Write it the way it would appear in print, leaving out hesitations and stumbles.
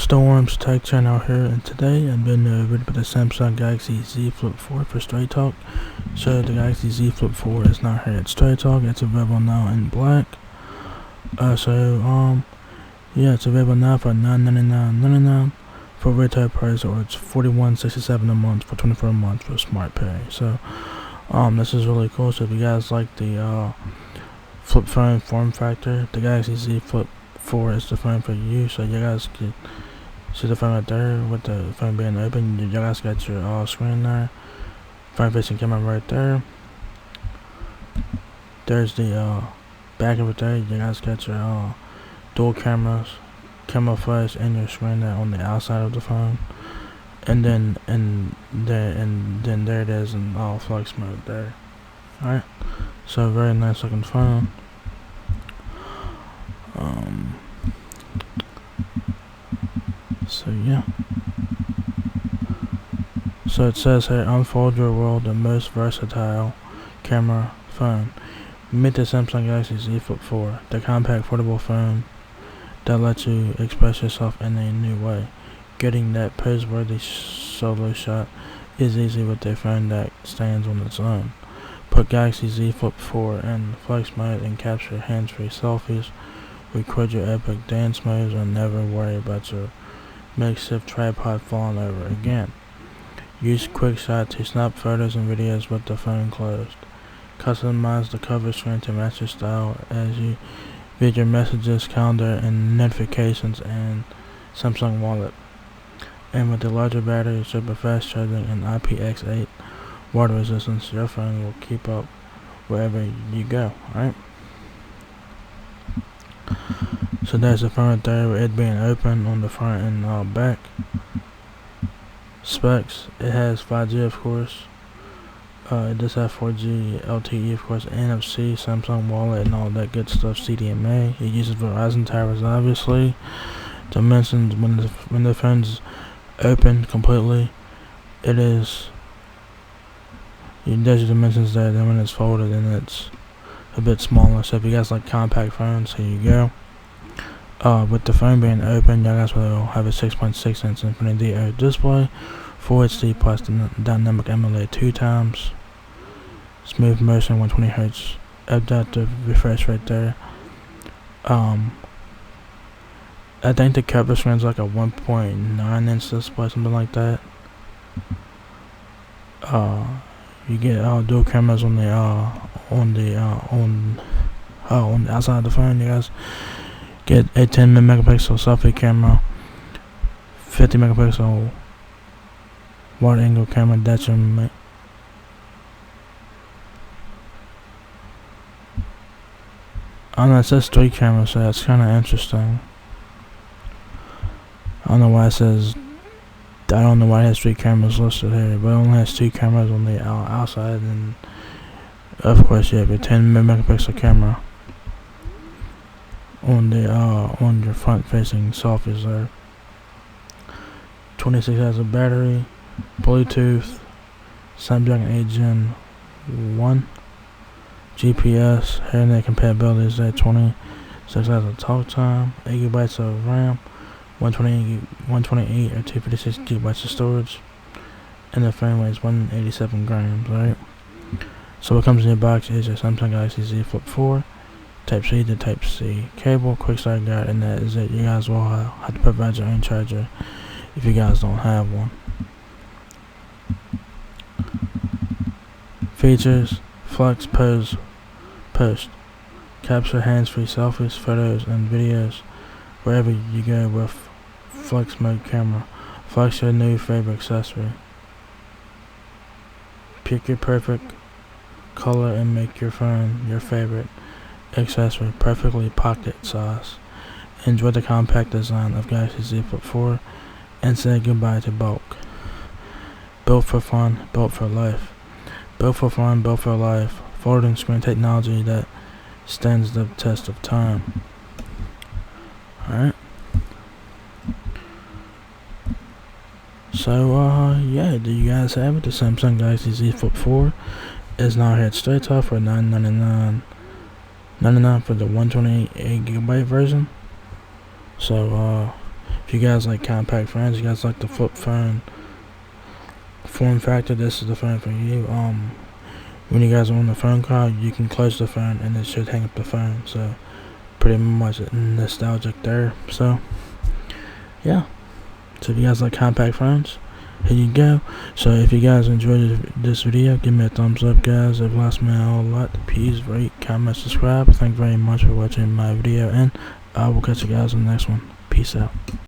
Storms Tech Channel here, and today I'm doing a video about the Samsung Galaxy Z Flip4 for Straight Talk. So the Galaxy Z Flip4 is not here at Straight Talk. It's available now in black. Yeah, it's available now for $999.99 for retail price, or it's $41.67 a month for 24 months for Smart Pay. So this is really cool. So if you guys like the flip phone form factor, the Galaxy Z Flip4 is the phone for you. So you guys can see the phone right there with the phone being open. You guys got your screen there, front facing camera right there. There's the back of it there. You guys got your dual cameras, camera flash, and your screen there on the outside of the phone. And then there it is in flex mode there. Alright, so very nice looking phone. So yeah. So it says here, unfold your world, the most versatile camera phone. Meet the Samsung Galaxy Z Flip4, the compact portable phone that lets you express yourself in a new way. Getting that pose-worthy solo shot is easy with a phone that stands on its own. Put Galaxy Z Flip4 in flex mode and capture hands-free selfies. Record your epic dance moves and never worry about your makeshift tripod falling over again. Use QuickShot to snap photos and videos with the phone closed. Customize the cover screen to match your style as you view your messages, calendar, and notifications in Samsung Wallet. And with the larger battery, super fast charging, and IPX8 water resistance, your phone will keep up wherever you go. Alright? So there's the phone right there with it being open on the front and back. Specs: it has 5G, of course. It does have 4G LTE, of course, NFC, Samsung Wallet, and all that good stuff. CDMA. It uses Verizon towers, obviously. Dimensions: when the phone's open completely, there's your dimensions there. Then when it's folded, then it's a bit smaller. So if you guys like compact phones, here you go. With the phone being open, you guys will have a 6.6-inch Infinity OLED display, Full HD plus dynamic AMOLED 2 times, smooth motion 120Hz adaptive refresh rate there. I think the cover screen's like a 1.9-inch display, something like that. You get dual cameras on the outside of the phone. You guys get a 10 megapixel selfie camera, 50 megapixel wide angle camera. That's your I don't know, it says 3 cameras, so that's kind of interesting. I don't know why it has 3 cameras listed here, but it only has 2 cameras on the outside, and of course you have a 10 megapixel camera on your front facing selfies there. 26 has a battery, Bluetooth, Samsung 8 Gen 1, GPS, internet compatibility is at 26 hours of talk time, 8 gigabytes of RAM, 128 or 256 gigabytes of storage, and the phone weighs 187 grams, right? So what comes in your box is your Samsung Galaxy Z Flip4, Type-C to Type-C cable, quick start guide, and that is it. You guys will have to provide your own charger if you guys don't have one. Features: flex, pose, post, capture hands-free selfies, photos, and videos wherever you go with flex mode camera. Flex your new favorite accessory. Pick your perfect color and make your phone your favorite accessory, perfectly pocket size. Enjoy the compact design of Galaxy Z Flip4 and say goodbye to bulk. Built for fun, built for life. Built for fun, built for life. Folding screen technology that stands the test of time. Alright. So yeah, do you guys have it? The Samsung Galaxy Z Flip4 is now here at Straight Talk for $999.99 for the 128 gigabyte version. So If you guys like compact phones, you guys like the flip phone form factor, this is the phone for you. When you guys are on the phone call, you can close the phone and it should hang up the phone. So pretty much nostalgic there. So yeah, so if you guys like compact phones, here you go. So if you guys enjoyed this video, give me a thumbs up, guys. It helps me out a lot. Please rate, comment, subscribe. Thank you very much for watching my video, and I will catch you guys in the next one. Peace out.